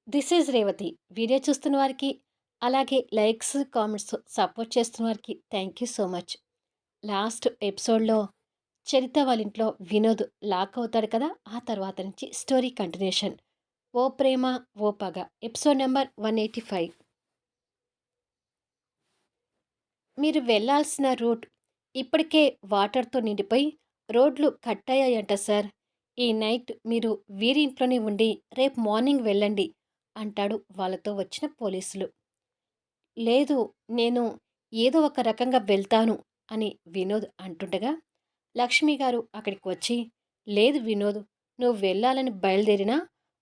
This is Revathi. Video చూస్తున్న వారికి, అలాగే లైక్స్, కామెంట్స్ సపోర్ట్ చేస్తున్న వారికి thank you so much. Last ఎపిసోడ్‌లో చరిత వాళ్ళ ఇంట్లో వినోద్ లాక్ అవుతాడు కదా! ఆ తర్వాత నుంచి స్టోరీ కంటిన్యూషన్. 'ఓ ప్రేమ ఓ పగ' ఎపిసోడ్ నంబర్ 185. మీరు వెళ్ళాల్సిన రూట్ ఇప్పటికే వాటర్‌తో నిండిపోయి రోడ్లు కట్ అయ్యాయంట సార్. ఈ నైట్ మీరు వీరి ఇంట్లోనే ఉండి రేపు మార్నింగ్ వెళ్ళండి అంటాడు వాళ్ళతో వచ్చిన పోలీసులు. లేదు. నేను ఏదో ఒక రకంగా వెళ్తాను అని వినోద్ అంటుండగా, లక్ష్మి గారు అక్కడికి వచ్చి, లేదు వినోద్, నువ్వు వెళ్ళాలని బయలుదేరినా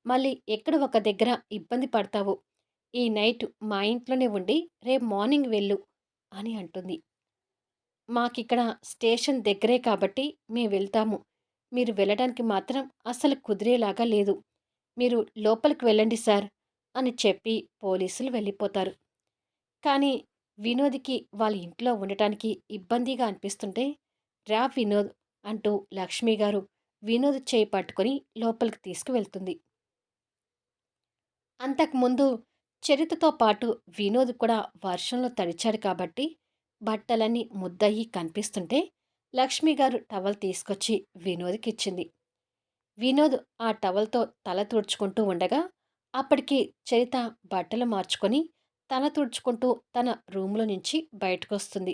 మళ్ళీ ఎక్కడో ఒక దగ్గర ఇబ్బంది పడతావు. ఈ నైట్ మా ఇంట్లోనే ఉండి రేపు మార్నింగ్ వెళ్ళు అని అంటుంది. మాకిక్కడ స్టేషన్ దగ్గరే కాబట్టి మేము వెళ్తాము. మీరు వెళ్ళడానికి మాత్రం అస్సలు కుదిరేలాగా లేదు. మీరు లోపలికి వెళ్ళండి సార్ అని చెప్పి పోలీసులు వెళ్ళిపోతారు. కానీ వినోద్‌కి వాళ్ళ ఇంట్లో ఉండటానికి ఇబ్బందిగా అనిపిస్తుంటే, "రా వినోద్" అంటూ లక్ష్మి గారు వినోద్ చేయి పట్టుకొని లోపలికి తీసుకువెళ్తుంది. అంతకుముందు చరితతో పాటు వినోద్ కూడా వర్షంలో తడిచాడు కాబట్టి బట్టలన్నీ ముద్దయ్యి కనిపిస్తుంటే, లక్ష్మి గారు టవల్ తీసుకొచ్చి వినోద్‌కిచ్చింది. వినోద్ ఆ టవల్‌తో తల తుడుచుకుంటూ ఉండగా, అప్పటికి చరిత బట్టలు మార్చుకొని, తల తుడుచుకుంటూ తన రూమ్‌లో నుంచి బయటకొస్తుంది.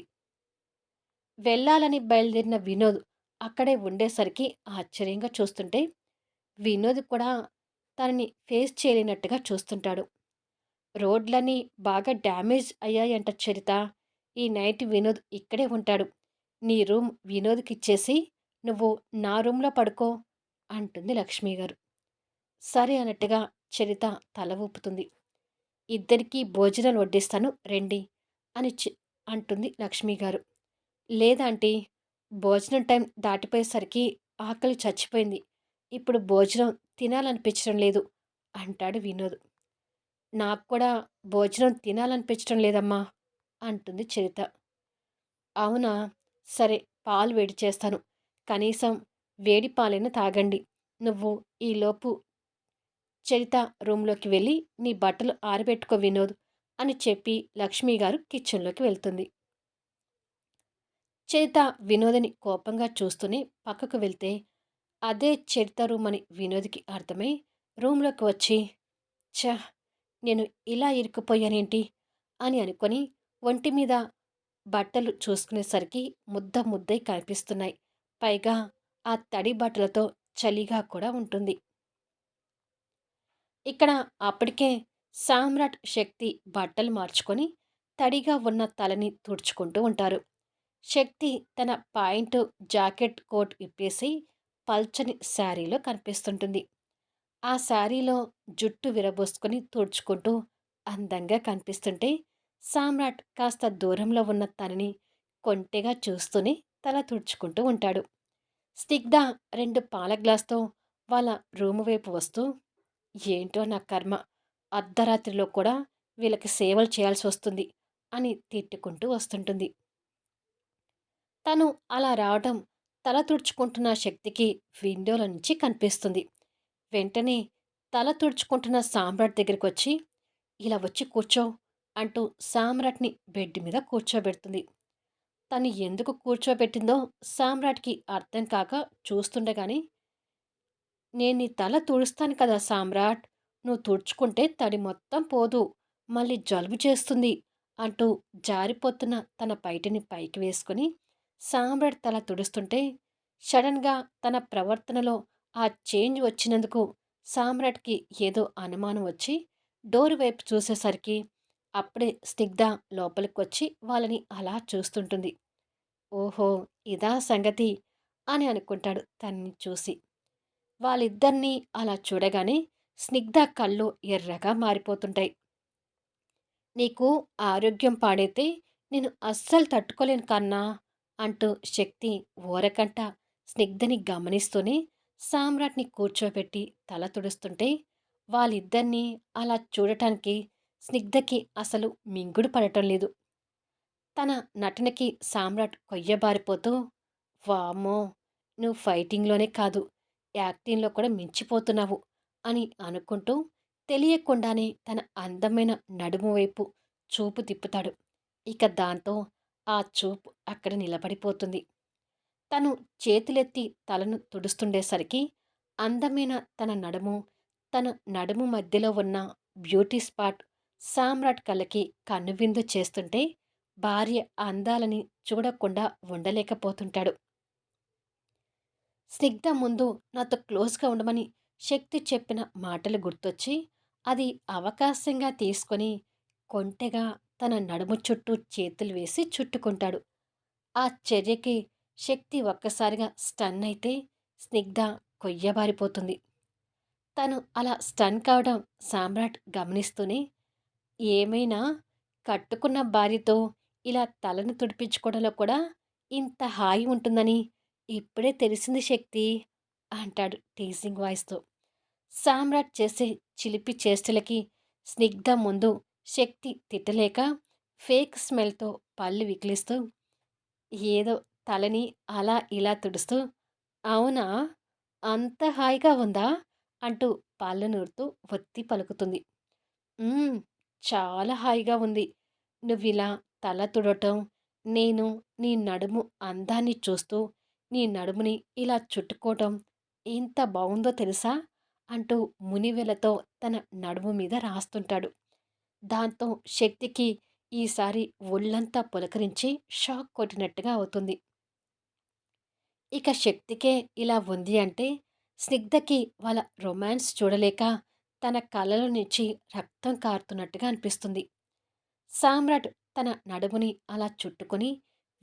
వెళ్ళాలని బయలుదేరిన వినోద్ అక్కడే ఉండేసరికి ఆశ్చర్యంగా చూస్తుంటే, వినోద్ కూడా తనని ఫేస్ చేయలేనట్టుగా చూస్తుంటాడు. రోడ్లన్నీ బాగా డ్యామేజ్ అయ్యాయంట చరిత. ఈ నైట్ వినోద్ ఇక్కడే ఉంటాడు. నీ రూమ్ వినోద్‌కిచ్చేసి, నువ్వు నా రూమ్‌లో పడుకో అంటుంది లక్ష్మి గారు. సరే అన్నట్టుగా చరిత తల ఊపుతుంది. ఇద్దరికీ భోజనాలు వడ్డిస్తాను రండి అని అంటుంది లక్ష్మి గారు. లేదాంటీ, భోజనం టైం దాటిపోయేసరికి ఆకలి చచ్చిపోయింది. ఇప్పుడు భోజనం తినాలనిపించడం లేదు అంటాడు వినోద్. నాకు కూడా భోజనం తినాలనిపించడం లేదమ్మా అంటుంది చరిత. అవునా, సరే, పాలు వేడి చేస్తాను. కనీసం వేడి పాలైనా తాగండి. నువ్వు ఈలోపు చరిత రూమ్‌లోకి వెళ్ళి నీ బట్టలు ఆరబెట్టుకో వినోద్ అని చెప్పి లక్ష్మి గారు కిచెన్‌లోకి వెళ్తుంది. చరిత వినోద్‌ని కోపంగా చూస్తూనే పక్కకు వెళ్తే, అదే చరిత రూమ్ అని వినోద్‌కి అర్థమై రూమ్‌లోకి వచ్చి, ఛ! నేను ఇలా ఇరుక్కుపోయానేంటి అని అనుకొని ఒంటి మీద బట్టలు చూసుకునేసరికి ముద్ద ముద్దయి కనిపిస్తున్నాయి. పైగా ఆ తడి బట్టలతో చలిగా కూడా ఉంటుంది. ఇక్కడ అప్పటికే సామ్రాట్ శక్తి బట్టలు మార్చుకొని తడిగా ఉన్న తలని తుడుచుకుంటూ ఉంటారు. శక్తి తన పాయింట్ జాకెట్ కోట్ విప్పేసి పల్చని శారీలో కనిపిస్తుంటుంది. ఆ శారీలో జుట్టు విరబోసుకొని తుడుచుకుంటూ అందంగా కనిపిస్తుంటే, సామ్రాట్ కాస్త దూరంలో ఉన్న తనని కొంటెగా చూస్తూనే తల తుడుచుకుంటూ ఉంటాడు. స్నిగ్ధ 2 పాల గ్లాస్‌తో వాళ్ళ రూము వైపు వస్తూ, ఏంటో నా కర్మ, అర్ధరాత్రిలో కూడా వీళ్ళకి సేవలు చేయాల్సొస్తుంది అని తిట్టుకుంటూ వస్తుంటుంది. తను అలా రావటం తల తుడుచుకుంటున్న శక్తికి విండోలో నుంచి కనిపిస్తుంది. వెంటనే తల తుడుచుకుంటున్న సామ్రాట్ దగ్గరికొచ్చి, ఇలా వచ్చి కూర్చో అంటూ సామ్రాట్‌ని బెడ్ మీద కూర్చోబెడుతుంది. తను ఎందుకు కూర్చోబెట్టిందో సామ్రాట్‌కి అర్థం కాక చూస్తుండగానే, నేను నీ తల తుడుస్తాను కదా సామ్రాట్, నువ్వు తుడుచుకుంటే తడి మొత్తం పోదు, మళ్ళీ జలుబు చేస్తుంది అంటూ జారిపోతున్న తన పైటని పైకి వేసుకొని సామ్రాట్ తల తుడుస్తుంటే, సడన్‌గా తన ప్రవర్తనలో ఆ చేంజ్ వచ్చినందుకు సామ్రాట్‌కి ఏదో అనుమానం వచ్చి డోర్ వైపు చూసేసరికి అప్పుడే స్నిగ్ధ లోపలికొచ్చి వాళ్ళని అలా చూస్తుంటుంది. ఓహో! ఇదా సంగతి అని అనుకుంటాడు తనని చూసి. వాళ్ళిద్దరినీ అలా చూడగానే స్నిగ్ధ కళ్ళు ఎర్రగా మారిపోతుంటాయి. నీకు ఆరోగ్యం పాడైతే నేను అస్సలు తట్టుకోలేను కన్నా అంటూ శక్తి ఓరకంట స్నిగ్ధని గమనిస్తూనే సామ్రాట్ని కూర్చోబెట్టి తల తుడుస్తుంటే వాళ్ళిద్దరినీ అలా చూడటానికి స్నిగ్ధకి అసలు మింగుడు పడటం లేదు. తన నటనకి సామ్రాట్ కొయ్యబారిపోతూ, వామ్మో! నువ్వు ఫైటింగ్‌లోనే కాదు, యాక్టింగ్‌లో కూడా మించిపోతున్నావు అని అనుకుంటూ తెలియకుండానే తన అందమైన నడుము వైపు చూపు తిప్పుతాడు. ఇక దాంతో ఆ చూపు అక్కడ నిలబడిపోతుంది. తను చేతులెత్తి తలను తుడుస్తుండేసరికి అందమైన తన నడుము, తన నడుము మధ్యలో ఉన్న బ్యూటీ స్పాట్ సామ్రాట్ కళ్ళకి కనువిందు చేస్తుంటే భార్య అందాలని చూడకుండా ఉండలేకపోతుంటాడు. స్నిగ్ధ ముందు నాతో క్లోజ్‌గా ఉండమని శక్తి చెప్పిన మాటలు గుర్తొచ్చి, అది అవకాశంగా తీసుకొని కొంటెగా తన నడుము చుట్టూ చేతులు వేసి చుట్టుకుంటాడు. ఆ చర్యకి శక్తి ఒక్కసారిగా స్టన్ అయితే స్నిగ్ధ కొయ్యబారిపోతుంది. తను అలా స్టన్ కావడం సామ్రాట్ గమనిస్తూనే, ఏమైనా కట్టుకున్న భార్యతో ఇలా తలను తుడిపించుకోవడంలో కూడా ఇంత హాయి ఉంటుందని ఇప్పుడే తెలిసింది శక్తి అంటాడు టీజింగ్ వాయిస్‌తో. సామ్రాట్ చేసే చిలిపి చేష్టలకి స్నిగ్ధ ముందు శక్తి తిట్టలేక ఫేక్ స్మెల్‌తో పళ్ళు వికిలిస్తూ ఏదో తలని అలా ఇలా తుడుస్తూ, "అవునా? అంత హాయిగా ఉందా?" అంటూ పళ్ళు నూరుతూ ఒత్తి పలుకుతుంది. "హ్మ్. చాలా హాయిగా ఉంది. నువ్విలా తల తుడవటం, నేను నీ నడుము అందాన్ని చూస్తూ, నీ నడుముని ఇలా చుట్టుకోవటం ఎంత బావుందో తెలుసా?" అంటూ మునివేళ్ళతో తన నడుము మీద రాస్తుంటాడు. దాంతో శక్తికి ఈసారి ఒళ్ళంతా పులకరించి షాక్ కొట్టినట్టుగా అవుతుంది. ఇక శక్తికే ఇలా ఉంది అంటే, స్నిగ్ధకి వాళ్ళ రొమాన్స్ చూడలేక తన కళ్ళలో నుంచి రక్తం కారుతున్నట్టుగా అనిపిస్తుంది. సామ్రాట్ తన నడుముని అలా చుట్టుకొని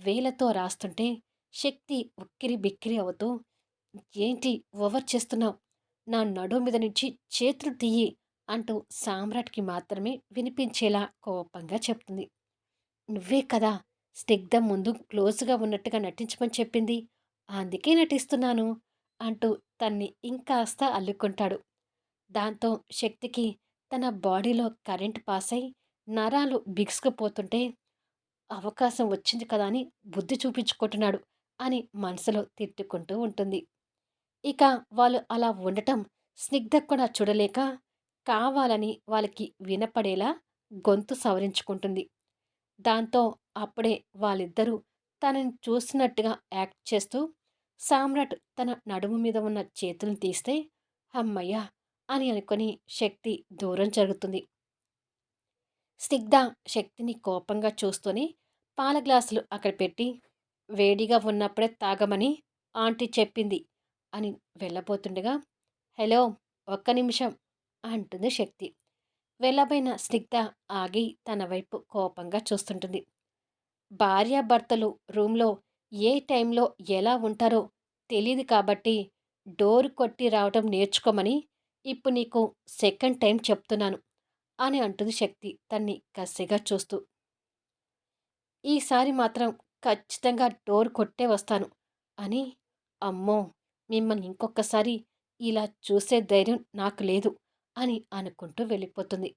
వేలతో రాస్తుంటే శక్తి ఉక్కిరి బిక్కిరి అవుతూ, "ఏంటి ఓవర్ చేస్తున్నావు? నా నడుము మీద నుంచి చేతులు తీయి" అంటూ సామ్రాట్‌కి మాత్రమే వినిపించేలా కోపంగా చెప్తుంది. "నువ్వే కదా స్నిగ్ధ ముందు క్లోజ్‌గా ఉన్నట్టుగా నటించమని చెప్పింది. అందుకే నటిస్తున్నాను" అంటూ తన్ని ఇంకాస్త అల్లుకుంటాడు. దాంతో శక్తికి తన బాడీలో కరెంట్ పాస్ అయి నరాలు బిగుసుకుపోతుంటే, అవకాశం వచ్చింది కదా అని బుద్ధి చూపించుకుంటున్నాడు అని మనసులో తిట్టుకుంటూ ఉంటుంది. ఇక వాళ్ళు అలా ఉండటం స్నిగ్ధకు కూడా చూడలేక కావాలని వాళ్ళకి వినపడేలా గొంతు సవరించుకుంటుంది. దాంతో అప్పుడే వాళ్ళిద్దరూ తనని చూసినట్టుగా యాక్ట్ చేస్తూ సామ్రాట్ తన నడుము మీద ఉన్న చేతులను తీస్తే, హమ్మయ్య అని అనుకొని శక్తి దూరం జరుగుతుంది. స్నిగ్ధ శక్తిని కోపంగా చూస్తూనే పాల గ్లాసులు అక్కడ పెట్టి, వేడిగా ఉన్నప్పుడే తాగమని ఆంటీ చెప్పింది అని వెళ్ళబోతుండగా, హలో, ఒక్క నిమిషం అంటుంది శక్తి. వెళ్ళబోయిన స్నిగ్ధ ఆగి తన వైపు కోపంగా చూస్తుంటుంది. భార్యాభర్తలు రూమ్‌లో ఏ టైంలో ఎలా ఉంటారో తెలీదు కాబట్టి డోర్ కొట్టి రావటం నేర్చుకోమని ఇప్పుడు నీకు సెకండ్ టైం చెప్తున్నాను అని అంటుంది శక్తి తన్ని కసిగా చూస్తూ. ఈసారి మాత్రం ఖచ్చితంగా డోర్ కొట్టే వస్తాను అని, అమ్మో! మిమ్మల్ని ఇంకొకసారి ఇలా చూసే ధైర్యం నాకు లేదు అని అనుకుంటూ వెళ్ళిపోతుంది.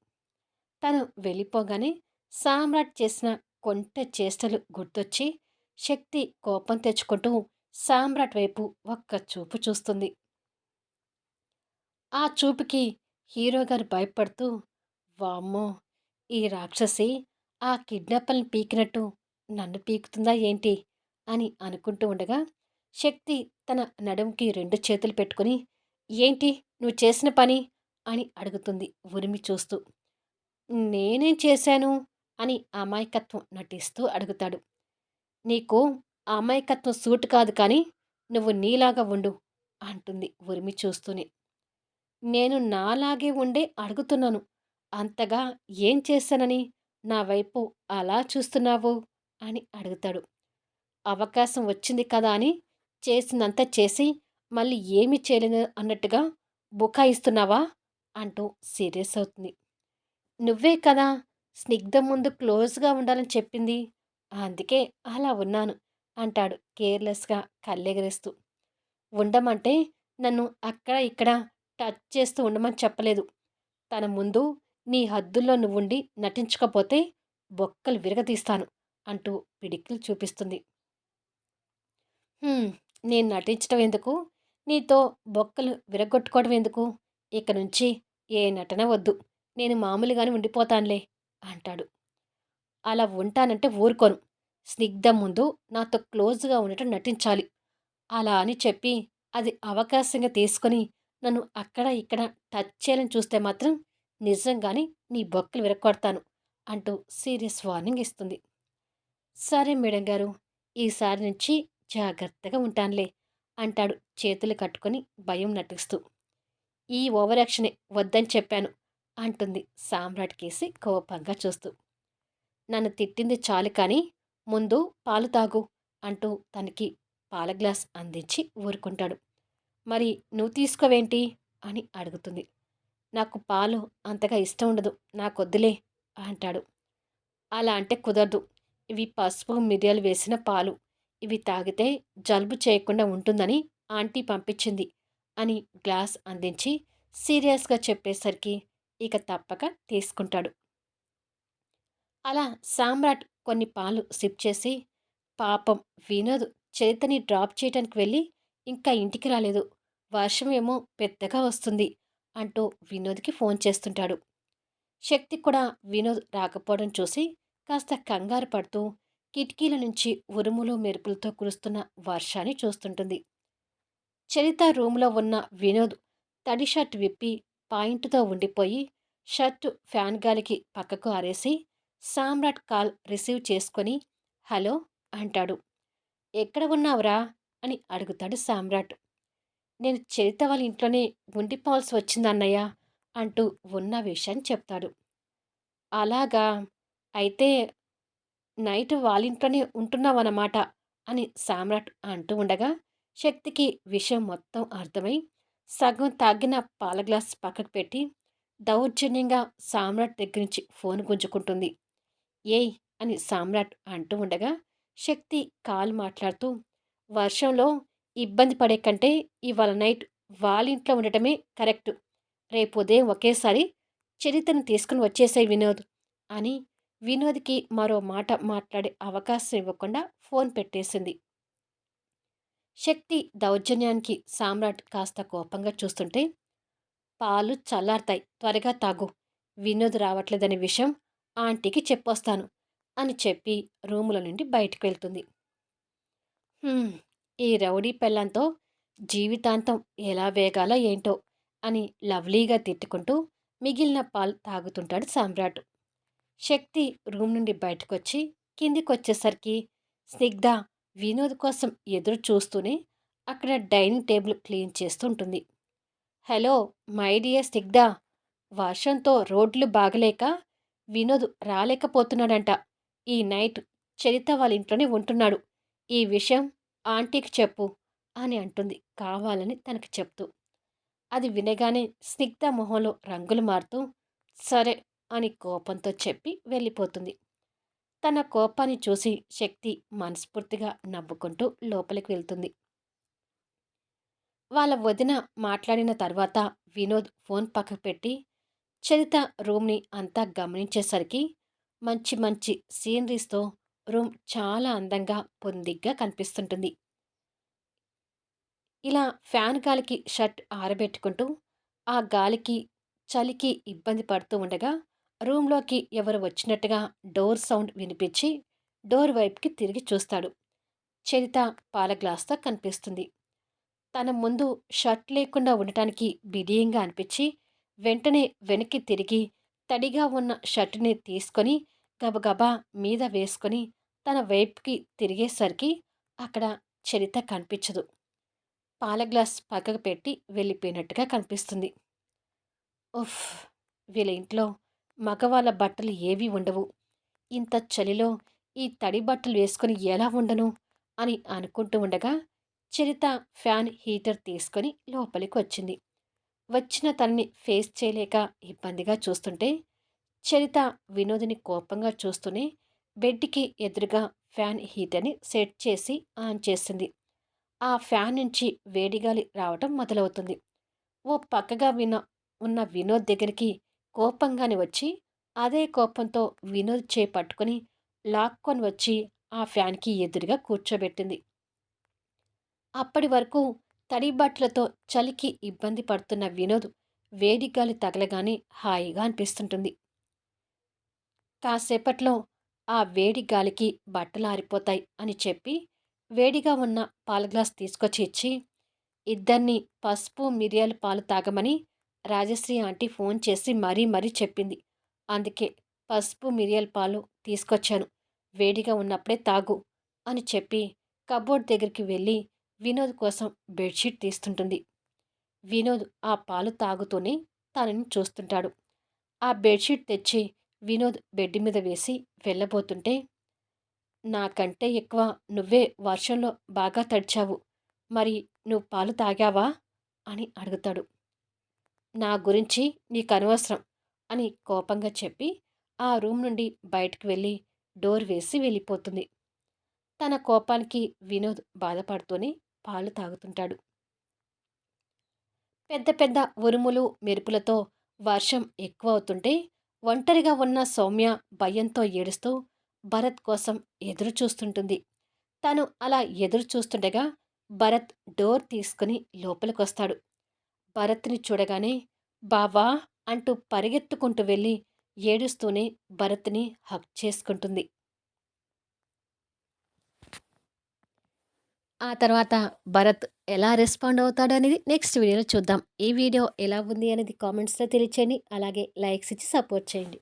తను వెళ్ళిపోగానే సామ్రాట్ చేసిన కొంటె చేష్టలు గుర్తొచ్చి శక్తి కోపం తెచ్చుకుంటూ సామ్రాట్ వైపు ఒక్క చూపు చూస్తుంది. ఆ చూపుకి హీరో గారు భయపడుతూ, వామ్మో! ఈ రాక్షసి ఆ కిడ్నాపర్‌ని పీకినట్టు నన్ను పీకుతుందా ఏంటి అని అనుకుంటూ ఉండగా, శక్తి తన నడుముకి 2 చేతులు పెట్టుకొని, ఏంటి నువ్వు చేసిన పని అని అడుగుతుంది ఉరిమి చూస్తూ. నేనేం చేశాను అని అమాయకత్వం నటిస్తూ అడుగుతాడు. నీకు అమాయకత్వం సూట్ కాదు కానీ నువ్వు నీలాగా ఉండు అంటుంది ఉరిమి చూస్తూనే. నేను నాలాగే ఉండే అడుగుతున్నాను. అంతగా ఏం చేశానని నా వైపు అలా చూస్తున్నావు అని అడుగుతాడు. అవకాశం వచ్చింది కదా అని చేసిందంతా చేసి మళ్ళీ ఏమీ చేయలేదు అన్నట్టుగా బుకాయిస్తున్నావా అంటూ సీరియస్ అవుతుంది. నువ్వే కదా స్నిగ్ధ ముందు క్లోజ్‌గా ఉండాలని చెప్పింది. అందుకే అలా ఉన్నాను అంటాడు కేర్‌లెస్‌గా కళ్ళెగరేస్తూ. ఉండమంటే నన్ను అక్కడ ఇక్కడ టచ్ చేస్తూ ఉండమని చెప్పలేదు. తన ముందు నీ హద్దుల్లో నువ్వుండి నటించకపోతే బొక్కలు విరగదీస్తాను అంటూ పిడికిలి చూపిస్తుంది. హ్మ్. నేను నటించడం ఎందుకు? నీతో బొక్కలు విరగ్గొట్టుకోవడం ఎందుకు? ఇక నుంచి ఏ నటన వద్దు. నేను మామూలుగానే ఉండిపోతానులే అంటాడు. అలా ఉంటానంటే ఊరుకోను. స్నిగ్ధ ముందు నాతో క్లోజ్‌గా ఉన్నట్టు నటించాలి. అలా అని చెప్పి అది అవకాశంగా తీసుకొని నన్ను అక్కడ ఇక్కడ టచ్ చేయాలని చూస్తే మాత్రం నిజంగానే నీ బొక్కలు విరక్కొడతాను అంటూ సీరియస్ వార్నింగ్ ఇస్తుంది. సరే మేడం గారు. ఈసారి నుంచి జాగ్రత్తగా ఉంటానులే అంటాడు చేతులు కట్టుకొని భయం నటిస్తూ. ఈ ఓవర్ యాక్షనే వద్దని చెప్పాను అంటుంది సామ్రాట్ కేసి కోపంగా చూస్తూ. నన్ను తిట్టింది చాలు కానీ ముందు పాలు తాగు అంటూ తనకి పాల గ్లాస్ అందించి ఊరుకుంటాడు. మరి నువ్వు తీసుకోవేంటి అని అడుగుతుంది. నాకు పాలు అంతగా ఇష్టం ఉండదు, నాకొద్దులే అంటాడు. అలా అంటే కుదరదు. ఇవి పసుపు మిరియాలు వేసిన పాలు. ఇవి తాగితే జలుబు చేయకుండా ఉంటుందని ఆంటీ పంపించింది అని గ్లాస్ అందించి సీరియస్గా చెప్పేసరికి ఇక తప్పక తీసుకుంటాడు. అలా సామ్రాట్ కొన్ని పాలు సిప్ చేసి, పాపం వినోద్ చరితని డ్రాప్ చేయటానికి వెళ్ళి ఇంకా ఇంటికి రాలేదు. వర్షం ఏమో పెద్దగా వస్తుంది అంటూ వినోద్కి ఫోన్ చేస్తుంటాడు. శక్తి కూడా వినోద్ రాకపోవడం చూసి కాస్త కంగారు పడుతూ కిటికీల నుంచి ఉరుములు మెరుపులతో కురుస్తున్న వర్షాన్ని చూస్తుంటుంది. చరిత రూమ్లో ఉన్న వినోద్ తడి షర్ట్ విప్పి పాయింట్తో ఉండిపోయి షర్టు ఫ్యాన్ గాలికి పక్కకు ఆరేసి సామ్రాట్ కాల్ రిసీవ్ చేసుకొని హలో అంటాడు. ఎక్కడ ఉన్నావురా అని అడుగుతాడు సామ్రాట్. నేను చరిత వాళ్ళ ఇంట్లోనే ఉండిపోవాల్సి వచ్చిందన్నయ్య అంటూ ఉన్న విషయాన్ని చెప్తాడు. అలాగా, అయితే నైట్ వాళ్ళింట్లోనే ఉంటున్నావన్నమాట అని సామ్రాట్ అంటూ ఉండగా శక్తికి విషయం మొత్తం అర్థమై సగం తాగిన పాల గ్లాస్ పక్కకు పెట్టి దౌర్జన్యంగా సామ్రాట్ దగ్గర నుంచి ఫోన్ గుంజుకుంటుంది. ఏయ్ అని సామ్రాట్ అంటూ ఉండగా శక్తి కాల్ మాట్లాడుతూ వర్షంలో ఇబ్బంది పడే కంటే ఇవాళ నైట్ వాళ్ళింట్లో ఉండటమే కరెక్టు. రేపు ఉదయం ఒకేసారి చరితను తీసుకుని వచ్చేసాయి వినోద్ అని వినోద్కి మరో మాట మాట్లాడే అవకాశం ఇవ్వకుండా ఫోన్ పెట్టేసింది. శక్తి దౌర్జన్యానికి సామ్రాట్ కాస్త కోపంగా చూస్తుంటే పాలు చల్లార్తాయి, త్వరగా తాగు. వినోద్ రావట్లేదనే విషయం ఆంటీకి చెప్పొస్తాను అని చెప్పి రూములో నుండి బయటికి వెళ్తుంది. "హ్మ్, ఈ రౌడీ పెళ్ళంతో జీవితాంతం ఎలా వేగాలో ఏంటో అని లవ్లీగా తిట్టుకుంటూ మిగిలిన పాలు తాగుతుంటాడు సామ్రాట్. శక్తి రూమ్ నుండి బయటకొచ్చి కిందికొచ్చేసరికి స్నిగ్ధ వినోద్ కోసం ఎదురు చూస్తూనే అక్కడ డైనింగ్ టేబుల్ క్లీన్ చేస్తుంటుంది. హలో మై డియర్ స్నిగ్ధ, వర్షంతో రోడ్లు బాగలేక వినోద్ రాలేకపోతున్నాడంట. ఈ నైట్ చరిత వాళ్ళ ఇంట్లోనే ఉంటున్నాడు. ఈ విషయం ఆంటీకి చెప్పు అని అంటుంది కావాలని తనకి చెప్తూ. అది వినగానే స్నిగ్ధ మొహంలో రంగులు మారుతూ సరే అని కోపంతో చెప్పి వెళ్ళిపోతుంది. తన కోపాన్ని చూసి శక్తి మనస్ఫూర్తిగా నవ్వుకుంటూ లోపలికి వెళ్తుంది. వాళ్ళ వదిన మాట్లాడిన తర్వాత వినోద్ ఫోన్ పక్కకు పెట్టి చరిత రూమ్ని అంతా గమనించేసరికి మంచి మంచి సీనరీస్తో రూమ్ చాలా అందంగా పొందిగ్గా కనిపిస్తుంటుంది. ఇలా ఫ్యాన్ గాలికి షర్ట్ ఆరబెట్టుకుంటూ ఆ గాలికి చలికి ఇబ్బంది పడుతూ ఉండగా రూమ్లోకి ఎవరు వచ్చినట్టుగా డోర్ సౌండ్ వినిపించి డోర్ వైపుకి తిరిగి చూస్తాడు. చరిత పాల గ్లాస్తో కనిపిస్తుంది. తన ముందు షర్ట్ లేకుండా ఉండటానికి బిడియంగా అనిపించి వెంటనే వెనక్కి తిరిగి తడిగా ఉన్న షర్టుని తీసుకొని గబగబా మీద వేసుకొని తన వైపుకి తిరిగేసరికి అక్కడ చరిత కనిపించదు. పాల గ్లాస్ పక్కకు పెట్టి వెళ్ళిపోయినట్టుగా కనిపిస్తుంది. ఉఫ్! వీళ్ళ ఇంట్లో మగవాళ్ళ బట్టలు ఏవీ ఉండవు. ఇంత చలిలో ఈ తడి బట్టలు వేసుకొని ఎలా ఉండను అని అనుకుంటూ ఉండగా చరిత ఫ్యాన్ హీటర్ తీసుకొని లోపలికి వచ్చింది. వచ్చిన తనని ఫేస్ చేయలేక ఇబ్బందిగా చూస్తుంటే చరిత వినోదిని కోపంగా చూస్తూనే బెడ్కి ఎదురుగా ఫ్యాన్ హీటర్ని సెట్ చేసి ఆన్ చేసింది. ఆ ఫ్యాన్ నుంచి వేడిగాలి రావటం మొదలవుతుంది. ఓ పక్కగా ఉన్న వినోద్ దగ్గరికి కోపంగానే వచ్చి అదే కోపంతో వినోద్ చేయి పట్టుకొని లాక్కొని వచ్చి ఆ ఫ్యాన్‌కి ఎదురుగా కూర్చోబెట్టింది. అప్పటి వరకు తడి బట్టలతో చలికి ఇబ్బంది పడుతున్న వినోద్ వేడి గాలి తగలగానే హాయిగా అనిపిస్తుంటుంది. కాసేపట్లో ఆ వేడి గాలికి బట్టలారిపోతాయి అని చెప్పి వేడిగా ఉన్న పాల గ్లాస్ తీసుకొచ్చి ఇచ్చి, ఇద్దరిని పసుపు, మిరియాల పాలు తాగమని రాజశ్రీ ఆంటీ ఫోన్ చేసి మరీ మరీ చెప్పింది. అందుకే పసుపు, మిరియాల పాలు తీసుకొచ్చాను. వేడిగా ఉన్నప్పుడే తాగు అని చెప్పి కబోర్డ్ దగ్గరికి వెళ్ళి వినోద్ కోసం బెడ్షీట్ తీస్తుంటుంది. వినోద్ ఆ పాలు తాగుతూనే తనని చూస్తుంటాడు. ఆ బెడ్షీట్ తెచ్చి వినోద్ బెడ్ మీద వేసి వెళ్ళబోతుంటే, నాకంటే ఎక్కువ నువ్వే వర్షంలో బాగా తడిచావు. మరి నువ్వు పాలు తాగావా అని అడుగుతాడు. నా గురించి నీకనవసరం అని కోపంగా చెప్పి ఆ రూమ్ నుండి బయటకు వెళ్ళి డోర్ వేసి వెళ్ళిపోతుంది. తన కోపానికి వినోద్ బాధపడుతూనే పాలు తాగుతుంటాడు. పెద్ద పెద్ద ఉరుములు మెరుపులతో వర్షం ఎక్కువ అవుతుంటే ఒంటరిగా ఉన్న సౌమ్య భయంతో ఏడుస్తూ భరత్ కోసం ఎదురు చూస్తుంటుంది. తను అలా ఎదురు చూస్తుండగా భరత్ డోర్ తీసుకుని లోపలికొస్తాడు. భరత్ని చూడగానే బావా అంటూ పరిగెత్తుకుంటూ వెళ్ళి ఏడుస్తూనే భరత్ని హగ్ చేసుకుంటుంది. ఆ తర్వాత భరత్ ఎలా రెస్పాండ్ అవుతాడు అనేది నెక్స్ట్ వీడియోలో చూద్దాం. ఈ వీడియో ఎలా ఉంది అనేది కామెంట్స్లో తెలియచేయండి. అలాగే లైక్స్ ఇచ్చి సపోర్ట్ చేయండి.